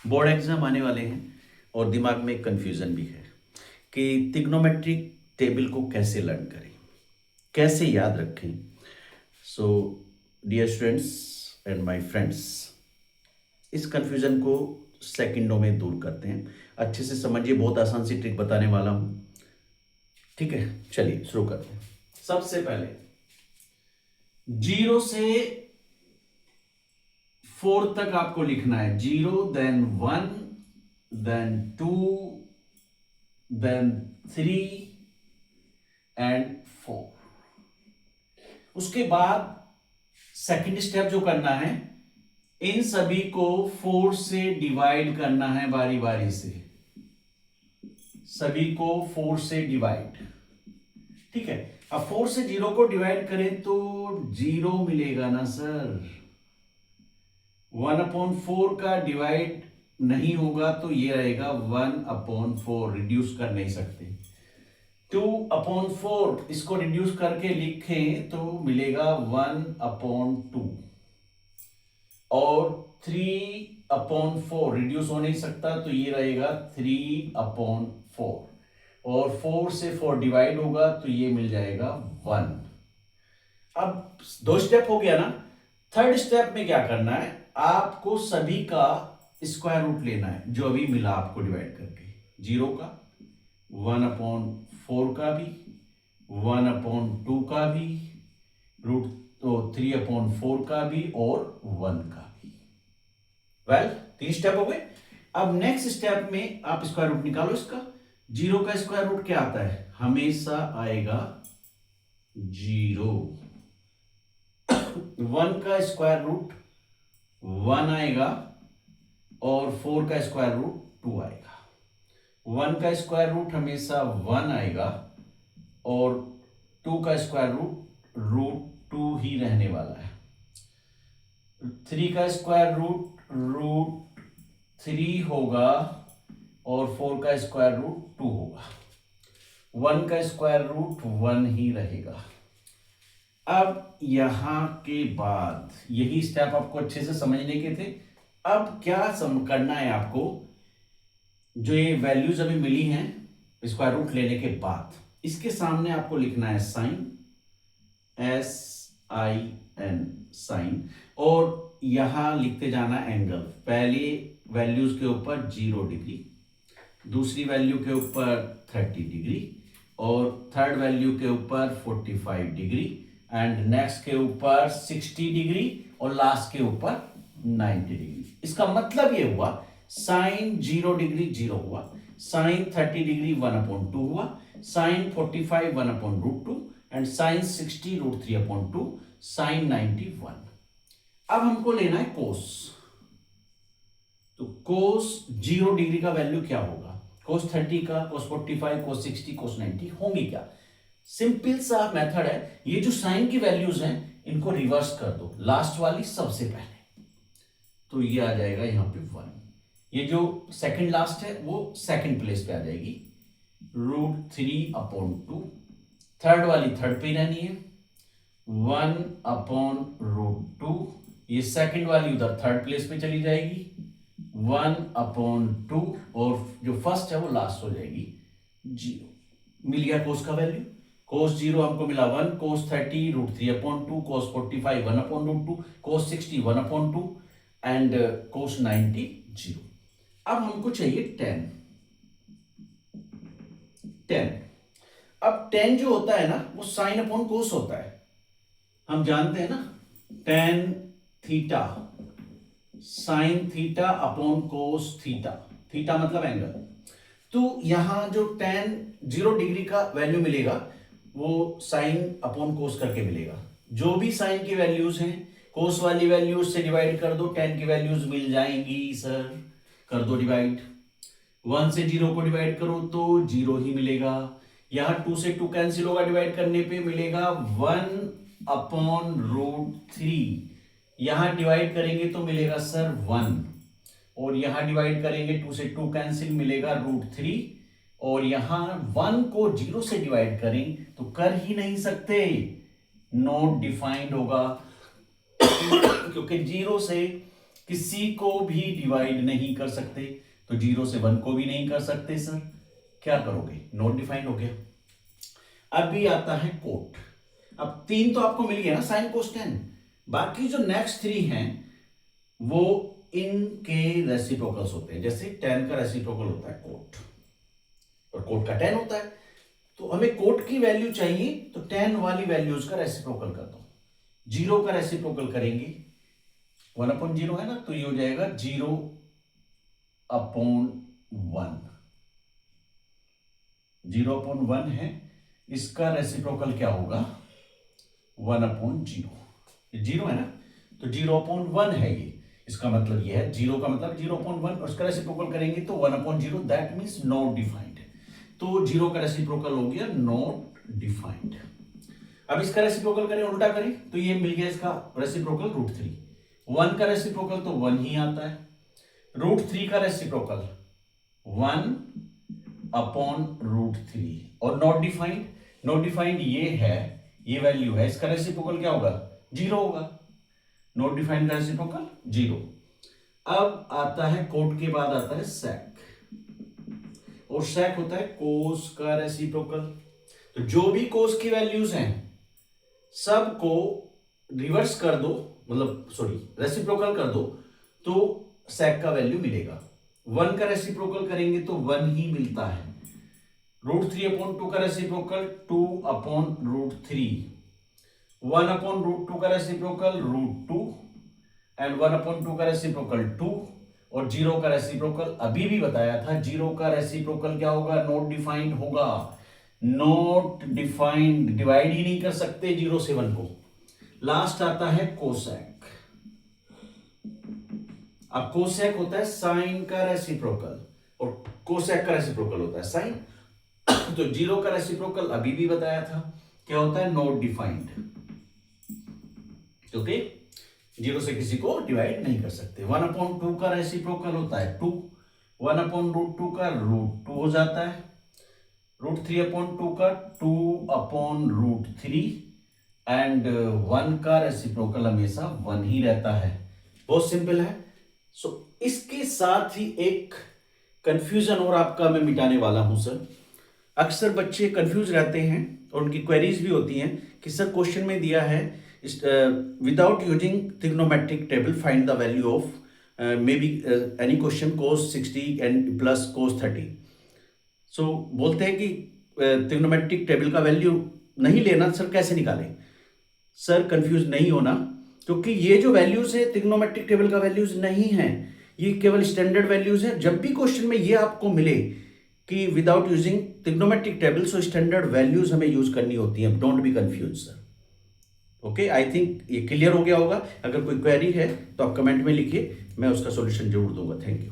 Board exam आने वाले हैं और दिमाग में कंफ्यूजन भी है कि ट्रिग्नोमेट्रिक टेबल को कैसे लर्न करें, कैसे याद रखें। So dear students and my friends, इस कंफ्यूजन को सेकंडों में दूर करते हैं। अच्छे से समझिए, बहुत आसान सी ट्रिक बताने वाला हूं। ठीक है, चलिए शुरू करते हैं। सबसे पहले 0 से 4 तक आपको लिखना है। 0, देन 1, देन 2, देन 3 एंड 4। उसके बाद सेकंड स्टेप जो करना है, इन सभी को 4 से डिवाइड करना है बारी बारी से। सभी को 4 से डिवाइड। ठीक है, अब 4 से 0 को डिवाइड करें तो 0 मिलेगा ना सर। 1/4 का डिवाइड नहीं होगा तो ये रहेगा 1/4। रिड्यूस कर नहीं सकते। 2/4 इसको रिड्यूस करके लिखें तो मिलेगा 1/2। और 3/4 रिड्यूस हो नहीं सकता तो ये रहेगा 3/4। और 4 से 4 डिवाइड होगा तो ये मिल जाएगा 1। अब 2 स्टेप हो गया ना। थर्ड स्टेप में क्या करना है, आपको सभी का स्क्वायर रूट लेना है जो अभी मिला आपको डिवाइड करके। 0 का, 1/4 का भी, 1/2 का भी, रूट तो 3/4 का भी और 1 का भी। वेल, 3 स्टेप हो गए। अब नेक्स्ट स्टेप में आप स्क्वायर रूट निकालो इसका। 0 का स्क्वायर रूट क्या आता है, हमेशा आएगा 0। 1 का स्क्वायर रूट 1 आएगा और 4 का स्क्वायर रूट 2 आएगा। 1 का स्क्वायर रूट हमेशा 1 आएगा और 2 का स्क्वायर रूट 2 ही रहने वाला है। 3 का स्क्वायर रूट 3 होगा और 4 का स्क्वायर रूट 2 होगा। 1 का स्क्वायर रूट 1 ही रहेगा। अब यहां के बाद यही स्टेप आपको अच्छे से समझने के थे। अब क्या करना है आपको, जो ये वैल्यूज अभी मिली हैं स्क्वायर रूट लेने के बाद, इसके सामने आपको लिखना है साइन, SIN साइन, और यहां लिखते जाना एंगल। पहली वैल्यूज के ऊपर 0 डिग्री, दूसरी वैल्यू के ऊपर 30 डिग्री, और थर्ड वैल्यू के ऊपर 45 डिग्री, एंड नेक्स्ट के ऊपर 60 डिग्री, और लास्ट के ऊपर 90 डिग्री। इसका मतलब ये हुआ, साइन 0 डिग्री 0 हुआ, साइन 30 डिग्री 1/2 हुआ, साइन 45 1/√2, एंड साइन 60 √3/2, साइन 90 1। अब हमको लेना है कोस। तो कोस 0 डिग्री का वैल्यू क्या होगा, कोस 30 का, कोस 45, कोस 60, कोस 90 होंगे क्या। सिंपल सा मेथड है। ये जो साइन की वैल्यूज हैं इनको रिवर्स कर दो, लास्ट वाली सबसे पहले, तो ये आ जाएगा यहां पे 1। ये जो सेकंड लास्ट है वो सेकंड प्लेस पे आ जाएगी, √3/2। थर्ड वाली थर्ड पे रहनी है, 1/√2। ये सेकंड वाली उधर थर्ड प्लेस पे चली जाएगी, 1/2, और जो फर्स्ट है वो लास्ट हो जाएगी 0। मिल गया कोस का वैल्यू। कोस 0 हमको मिला 1, कोस 30 √3/2, कोस 45 1/√2, कोस 60 1/2, एंड कोस 90 0। अब हमको चाहिए 10। अब 10 जो होता है ना वो साइन अपॉन कोस होता है, हम जानते हैं ना। tan theta, sine theta upon cos theta, theta मतलब एंगल। तो यहां जो tan 0 डिग्री का वैल्यू मिलेगा वो साइन अपॉन कोस करके मिलेगा। जो भी साइन की वैल्यूज हैं कोस वाली वैल्यूज से डिवाइड कर दो, tan की वैल्यूज मिल जाएंगी सर। कर दो डिवाइड। 1 से 0 को डिवाइड करो तो 0 ही मिलेगा। यहां 2 से 2 कैंसिल होगा, डिवाइड करने पे मिलेगा 1/√3। यहां डिवाइड करेंगे तो मिलेगा सर 1, और यहां डिवाइड करेंगे 2 से 2 कैंसिल, मिलेगा √3। और यहां 1 को 0 से डिवाइड करें तो कर ही नहीं सकते, नॉट डिफाइंड होगा क्योंकि 0 से किसी को भी डिवाइड नहीं कर सकते, तो 0 से 1 को भी नहीं कर सकते सर, क्या करोगे, नॉट डिफाइंड हो गया। अभी आता है कोट। अब 3 तो आपको मिल गया ना, साइन कोस टेन। बाकी जो नेक्स्ट 3 हैं वो इनके रेसिप्रोकल्स होते हैं। जैसे टेन का रेसिप्रोकल होता है कोट, और कोट का टेन होता है। तो हमें कोट की वैल्यू चाहिए, तो टेन वाली वैल्यूज का रेसिप्रोकल कर दो। 0 का रेसिप्रोकल करेंगे, 1/0 है ना, तो ये हो जाएगा 0/1। 0/1 है, इसका रेसिप्रोकल क्या होगा, 1/0। ये 0 है ना, तो 0/1 है ये। इसका मतलब ये है 0 का मतलब 0/1, और इसका रेसिप्रोकल करेंगे तो 1/0, दैट मीन्स नॉट डिफाइंड। तो 0 का रेसिप्रोकल हो गया नॉट डिफाइंड। अब इसका रेसिप्रोकल करें, उल्टा करें, तो ये मिल गया इसका रेसिप्रोकल √3। 1 का रेसिप्रोकल तो 1 ही आता है, √3 का रेसिप्रोकल 1/√3, और नॉट डिफाइंड। नॉट डिफाइंड ये है, ये वैल्यू है, इसका रेसिप्रोकल क्या होगा, 0 होगा। नॉट डिफाइंड का रेसिप्रोकल 0। अब आता है कोट के बाद आता है सेक, और सेक होता है कोस का रेसिप्रोकल। तो जो भी कोस की वैल्यूज हैं सबको रिवर्स कर दो, मतलब सॉरी रेसिप्रोकल कर दो, तो सेक का वैल्यू मिलेगा। 1 का रेसिप्रोकल करेंगे तो 1 ही मिलता है। √3/2 का रेसिप्रोकल 2/√3, 1/√2 का रेसिप्रोकल √2, एंड 1/2 का रेसिप्रोकल 2, और 0 का रेसिप्रोकल अभी भी बताया था, 0 का रेसिप्रोकल क्या होगा, नॉट डिफाइंड होगा। नॉट डिफाइंड, डिवाइड ही नहीं कर सकते 0 से 1 को। लास्ट आता है कोसेक। अब कोसेक होता है साइन का रेसिप्रोकल, और कोसेक का रेसिप्रोकल होता है साइन। तो 0 का रेसिप्रोकल अभी भी बताया था, क्या होता है, नॉट डिफाइंड। ओके, 0 से किसी को डिवाइड नहीं कर सकते। 1/2 का रेसिप्रोकल होता है 2, 1/√2 का √2 हो जाता है, √3/2 का 2/√3, एंड 1 का रेसिप्रोकल हमेशा 1 ही रहता है। बहुत सिंपल है। सो इसके साथ ही एक कंफ्यूजन और आपका मैं मिटाने वाला हूं सर। अक्सर बच्चे कंफ्यूज रहते हैं और उनकी क्वेरीज भी होती हैं कि सर क्वेश्चन में दिया है without using trigonometric table find the value of may be any question cos 60 and plus cos 30। सो बोलते हैं कि ट्रिग्नोमेट्रिक टेबल का वैल्यू नहीं लेना, सर कैसे निकालें। सर कंफ्यूज नहीं होना, क्योंकि ये जो वैल्यूज है ट्रिग्नोमेट्रिक टेबल का वैल्यूज नहीं है, ये केवल स्टैंडर्ड वैल्यूज है। जब भी क्वेश्चन में ये आपको मिले कि without using trigonometric table, so standard values हमें यूज करनी होती है। Don't be confuse sir. Okay, I think ये क्लियर हो गया होगा। अगर कोई क्वेरी है तो आप कमेंट में लिखिए, मैं उसका सॉल्यूशन जरूर दूंगा। Thank you.